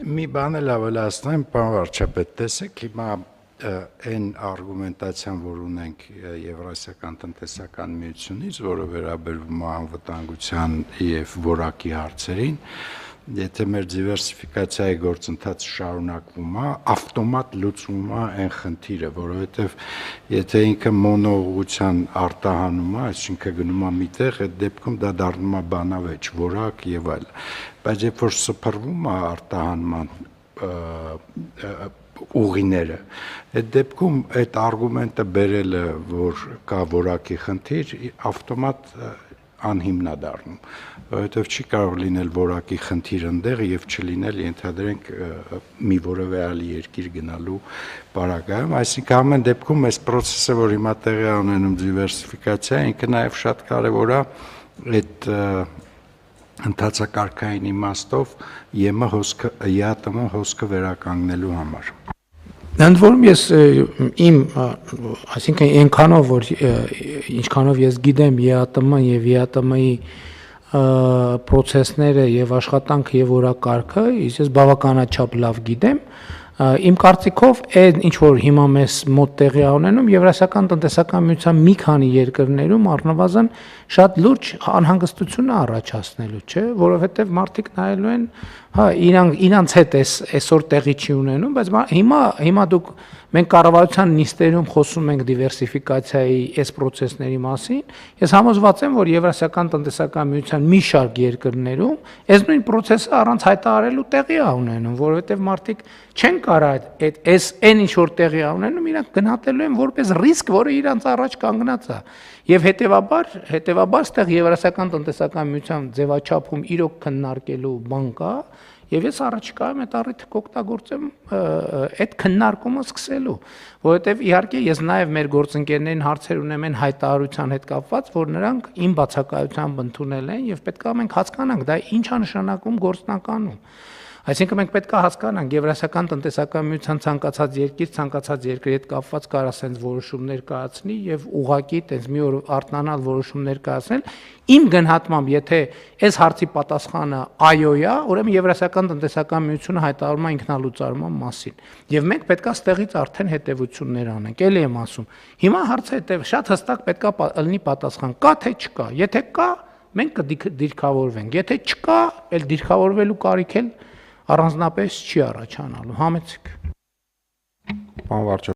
մի բան էլ ավելացնեմ, պարոն վարչապետ, տեսեք, հիմա այն արգումենտացիան, որ ունենք Եվրասիական տնտեսական միությունից, որը վերաբերվում է անվտանգության եւ որակի հարցերին, եթե մեր դիվերսիֆիկացիայի գործընթացը շարունակվում է, ավտոմատ լուծվում է այն խնդիրը, որովհետեւ եթե ինքը մոնոուղղության արտահանում է, այսինքն գնում է միտեղ, այդ դեպքում դա դառնում է բանավեճ, որակ եւ այլ։ Բայց երբ որ սփռվում է արտահանման ուղիները, այդ դեպքում այդ արգումենտը բերելը, որ կա որակի խնդիր, ավտոմատ անհիմն է դառնում, որովհետև չի կարող լինել որակի խնդիր ընդեղ եւ չլինել, ենթադրենք, մի որևէ այլ երկիր գնալու պարագայում, այսինքն ամեն դեպքում այս process-ը, որ հիմա տեղի է ունենում դիվերսիֆիկացիա, ինքը նաեւ շատ կարեւոր է այդ ընթացակարգային իմաստով ԵԱՏՄ հոսքը վերականգնելու համար։ Ընդ որում ես այսինքն այնքանով որ ինչքանով ես գիտեմ ԵԱՏՄ եւ ԵԱՏՄ-ի process-ները եւ աշխատանքը եւ օրակարգը, ես բավականաչափ լավ գիտեմ, իմ կարծիքով այն ինչ որ հիմա մեզ մոտ տեղի է ունենում Եվրասիական տնտեսական միության մի քանի երկրներում առնվազն շատ լուրջ անհանգստություն է առաջացնելու, չէ, որովհետեւ մարդիկ նայելու են, հա, իրանց հետ այսօր տեղի չի ունենում, բայց հիմա դուք մենք կառավարության նիստերում խոսում ենք դիվերսիֆիկացիայի այս process-ների մասին, ես համոզված եմ, որ Եվրասիական տնտեսական միության մի շարք երկրներում այս նույն process-ը առանց հայտարարելու տեղի է ունենում, որովհետեւ մարդիկ չեն կարա այս այն ինչ որ տեղի է ունենում, իրանք գնահատելու են որպես ռիսկ, որը իրանց առաջ կանգնած է։ Եվ հետեւաբար ստեղ Եվրասիական տնտեսական միության ձևաչափում իրոք քննարկելու բան կա, եւ ես առաջիկայում այդ առիթը կօգտագործեմ այդ քննարկումը սկսելու, որովհետեւ իհարկե ես նաեւ մեր գործընկերներին հարցեր ունեմ այն հայտարարության հետ կապված, որ նրանք իմ բացակայությամբ ընդունել են եւ պետք է մենք հասկանանք դա ինչ է նշանակում գործնականում։ Այսինքն մենք պետք է հասկանանք Եվրասիական տնտեսական միության ցանկացած երկրի հետ կապված կարա sense որոշումներ կայացնի եւ ուղղակի տես մի օր արտանալ որոշումներ կայացնել։ Իմ գնահատմամբ, եթե այս հարցի պատասխանը այո է, ուրեմն Եվրասիական տնտեսական միությունը հայտարարում է ինքնալուծարման մասին։ Եվ մենք պետք է ստեղից արդեն հետևություններ անենք։ Էլի եմ ասում։ Հիմա հարցը շատ հստակ պետք է լինի պատասխան՝ կա թե չկա։ Եթե կա, մենք կդիրքավորվենք։ Եթե չկա, այլ դիրքավորվելու կարիք էլ առանձնապես չի առաջանալու, համեցեք։ Պարոն վարչապետ